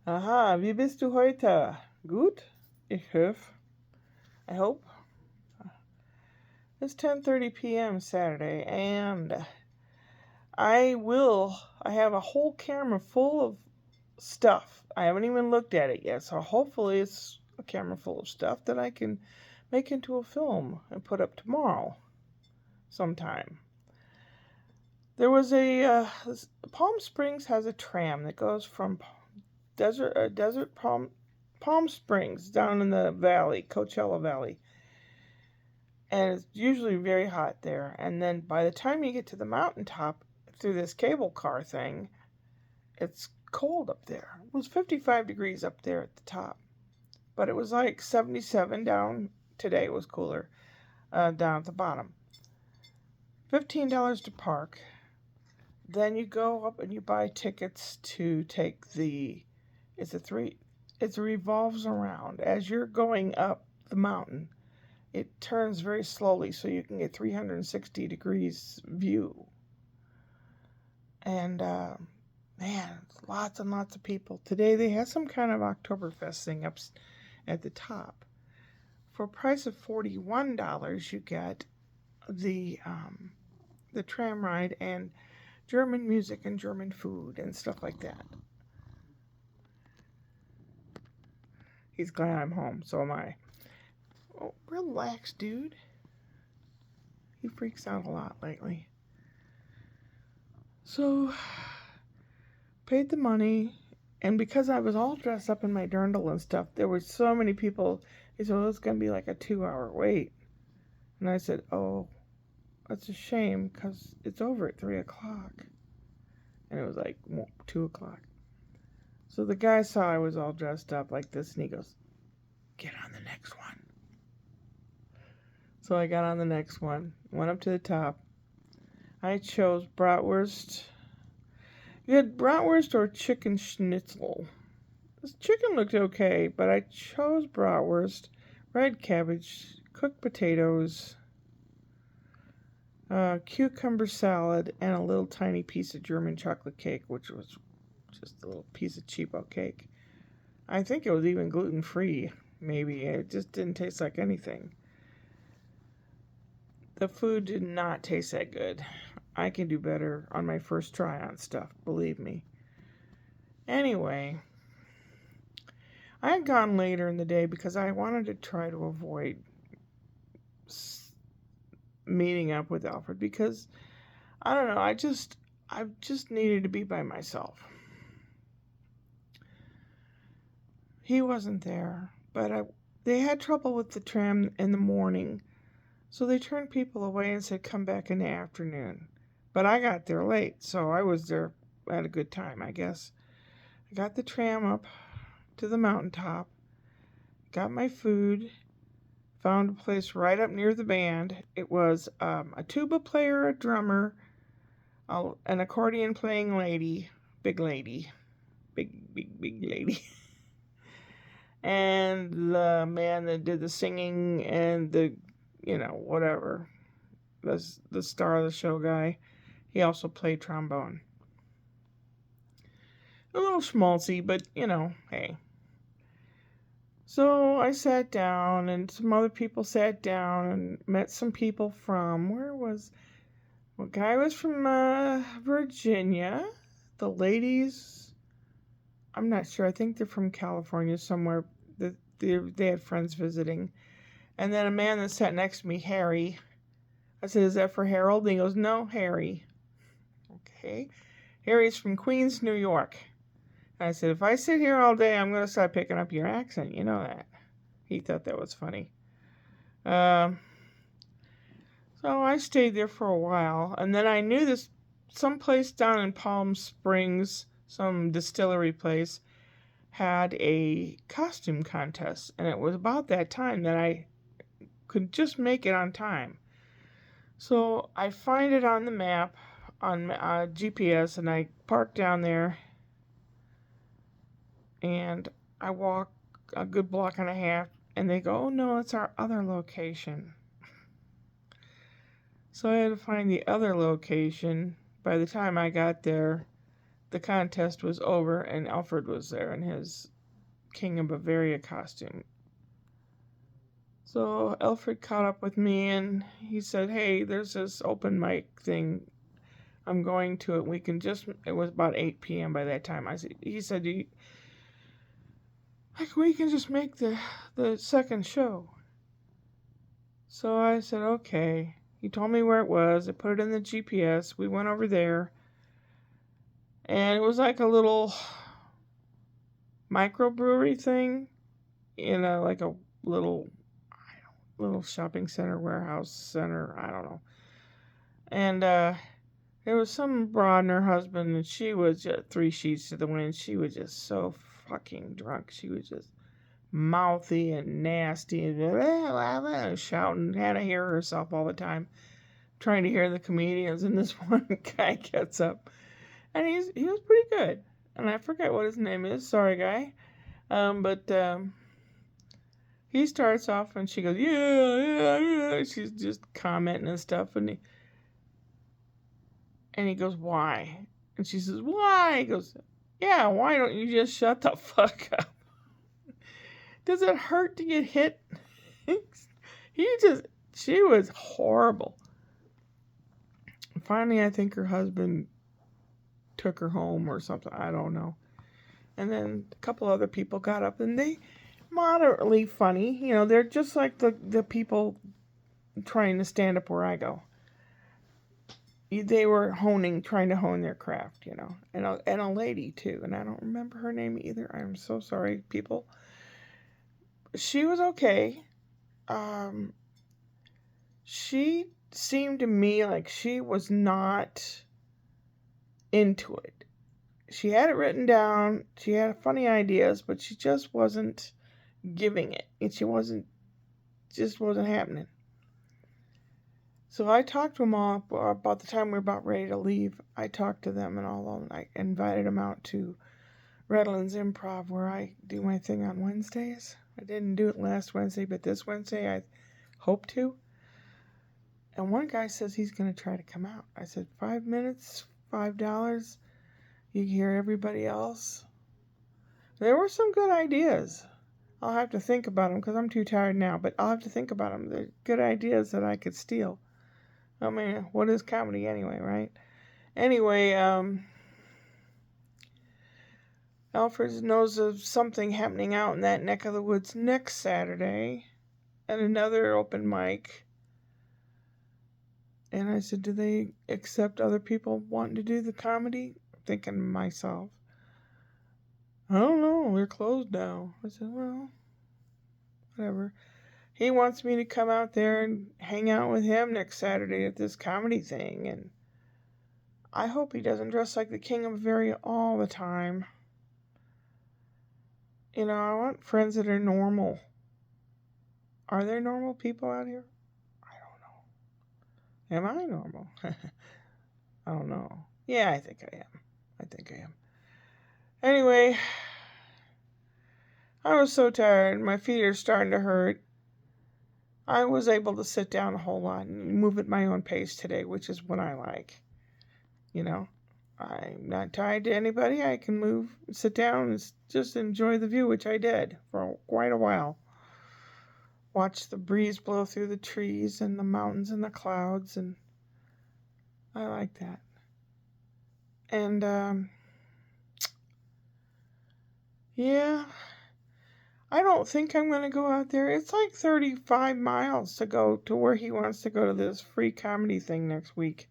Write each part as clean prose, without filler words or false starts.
Aha, wie bist du heute? Gut? Ich hoffe. I hope. It's 10:30 p.m. Saturday, and I have a whole camera full of stuff. I haven't even looked at it yet, so hopefully it's a camera full of stuff that I can make into a film and put up tomorrow sometime. There was Palm Springs has a tram that goes from Desert Palm Springs down in the valley, Coachella Valley. And it's usually very hot there. And then by the time you get to the mountaintop through this cable car thing, it's cold up there. It was 55 degrees up there at the top, but it was like 77 down. Today it was cooler down at the bottom. $15 to park. Then you go up and you buy tickets to take the. It revolves around as you're going up the mountain. It turns very slowly so you can get 360 degrees view. And man, lots and lots of people. Today they have some kind of Oktoberfest thing up at the top. For a price of $41, you get the tram ride and German music and German food and stuff like that. He's glad I'm home, so am I. Oh, relax, dude. He freaks out a lot lately. So, paid the money, and because I was all dressed up in my dirndl and stuff, there were so many people. They said, well, it's going to be like a 2-hour wait. And I said, oh, that's a shame because it's over at 3 o'clock. And it was like 2 o'clock. So the guy saw I was all dressed up like this, and he goes, get on the next one. So I got on the next one, went up to the top. I chose bratwurst. You had bratwurst or chicken schnitzel. This chicken looked okay, but I chose bratwurst, red cabbage, cooked potatoes, cucumber salad, and a little tiny piece of German chocolate cake, which was just a little piece of cheapo cake. I think it was even gluten-free, maybe. It just didn't taste like anything. The food did not taste that good. I can do better on my first try on stuff, believe me. Anyway, I had gone later in the day because I wanted to try to avoid meeting up with Alfred because I don't know, I just needed to be by myself. He wasn't there, but they had trouble with the tram in the morning, so they turned people away and said come back in the afternoon. But I got there late, so I was there at a good time, I guess. I got the tram up to the mountaintop, got my food, found a place right up near the band. It was a tuba player, a drummer, an accordion playing lady, big lady, big lady, and the man that did the singing and the, whatever, the star of the show guy. He also played trombone. A little schmaltzy, but hey. So I sat down, and some other people sat down, and met some people from a guy was from Virginia. The ladies, I'm not sure. I think they're from California somewhere. They had friends visiting. And then a man that sat next to me, Harry. I said, is that for Harold? And he goes, no, Harry. Okay. Harry's from Queens, New York. And I said, if I sit here all day, I'm going to start picking up your accent. You know that. He thought that was funny. So I stayed there for a while. And then I knew this someplace down in Palm Springs, some distillery place, had a costume contest. And it was about that time that I could just make it on time. So I find it on the map, on GPS, and I park down there. And I walk a good block and a half, and they go, oh no, it's our other location. So I had to find the other location. By the time I got there, the contest was over and Alfred was there in his King of Bavaria costume. So Alfred caught up with me and he said, "Hey, there's this open mic thing. I'm going to it. We can just." It was about 8 p.m. by that time. He said, "We can just make the second show." So I said, "Okay." He told me where it was. I put it in the GPS. We went over there, and it was like a little microbrewery thing in like a little shopping center, warehouse center. I don't know. And there was some broad and her husband, and she was just 3 sheets to the wind. She was just so fucking drunk. She was just mouthy and nasty and shouting. Had to hear herself all the time, trying to hear the comedians. And this one guy gets up, and he was pretty good. And I forget what his name is. Sorry, guy. But he starts off, and she goes, yeah. She's just commenting and stuff, and he goes, "Why?" And she says, "Why?" He goes, "Yeah, why don't you just shut the fuck up? Does it hurt to get hit?" She was horrible. Finally, I think her husband took her home or something. I don't know. And then a couple other people got up, and they moderately funny. You know, they're just like the people trying to stand up where I go. They were trying to hone their craft, you know, and a lady too, and I don't remember her name either. I'm so sorry, people. She was okay. She seemed to me like she was not into it. She had it written down. She had funny ideas, but she just wasn't giving it. And just wasn't happening. So I talked to them all about the time we were about ready to leave. I talked to them and all of them. I invited them out to Redlands Improv, where I do my thing on Wednesdays. I didn't do it last Wednesday, but this Wednesday I hope to. And one guy says he's going to try to come out. I said, 5 minutes, $5. You hear everybody else. There were some good ideas. I'll have to think about them because I'm too tired now, but I'll have to think about them. They're good ideas that I could steal. I mean, what is comedy anyway, right? Anyway, Alfred knows of something happening out in that neck of the woods next Saturday, and another open mic. And I said, "Do they accept other people wanting to do the comedy?" Thinking to myself, "I don't know, they're closed now." I said, "Well, whatever." He wants me to come out there and hang out with him next Saturday at this comedy thing, and I hope he doesn't dress like the King of Bavaria all the time. You know, I want friends that are normal. Are there normal people out here? I don't know. Am I normal? I don't know. Yeah, I think I am. Anyway, I was so tired. My feet are starting to hurt. I was able to sit down a whole lot and move at my own pace today, which is what I like. You know, I'm not tied to anybody. I can move, sit down, and just enjoy the view, which I did for quite a while. Watch the breeze blow through the trees and the mountains and the clouds, and I like that. And, yeah, I don't think I'm going to go out there. It's like 35 miles to go to where he wants to go to this free comedy thing next week.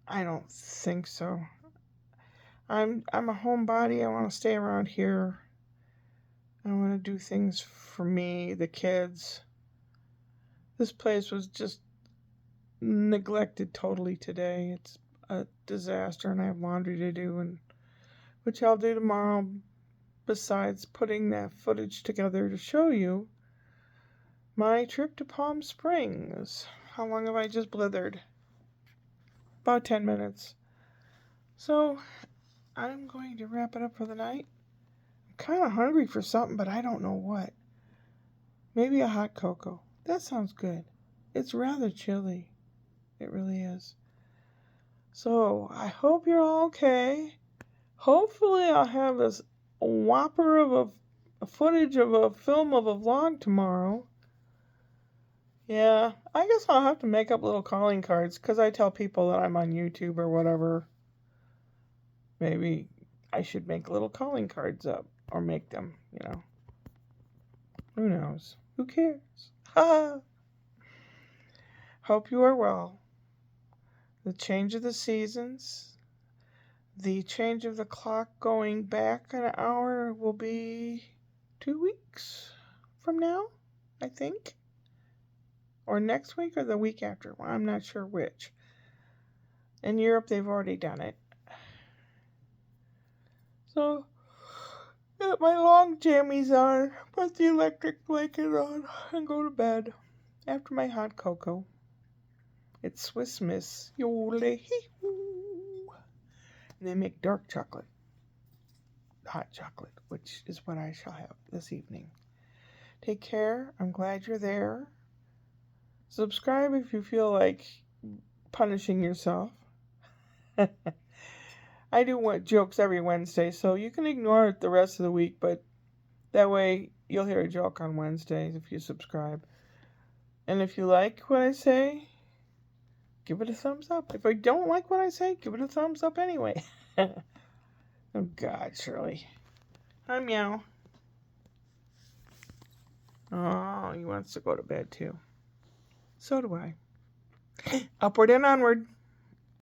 I don't think so. I'm a homebody. I want to stay around here. I want to do things for me, the kids. This place was just neglected totally today. It's a disaster, and I have laundry to do, and which I'll do tomorrow, besides putting that footage together to show you my trip to Palm Springs. How long have I just blithered? About 10 minutes. So I'm going to wrap it up for the night. I'm kind of hungry for something, but I don't know what. Maybe a hot cocoa. That sounds good. It's rather chilly. It really is. So I hope you're all okay. Hopefully I'll have this whopper of a footage of a film of a vlog tomorrow. Yeah, I guess I'll have to make up little calling cards because I tell people that I'm on YouTube or whatever. Maybe I should make little calling cards up or make them, Who knows? Who cares? Ha! Hope you are well. The change of the seasons, the change of the clock going back an hour will be 2 weeks from now, I think. Or next week or the week after. Well, I'm not sure which. In Europe, they've already done it. So, got my long jammies on, put the electric blanket on, and go to bed after my hot cocoa. It's Swiss Miss. Yole-hee-hoo. And they make dark chocolate. Hot chocolate, which is what I shall have this evening. Take care. I'm glad you're there. Subscribe if you feel like punishing yourself. I do jokes every Wednesday, so you can ignore it the rest of the week, but that way you'll hear a joke on Wednesdays if you subscribe. And if you like what I say, give it a thumbs up. If I don't like what I say, give it a thumbs up anyway. Oh, God, Shirley. Hi, Meow. Oh, he wants to go to bed, too. So do I. Upward and onward.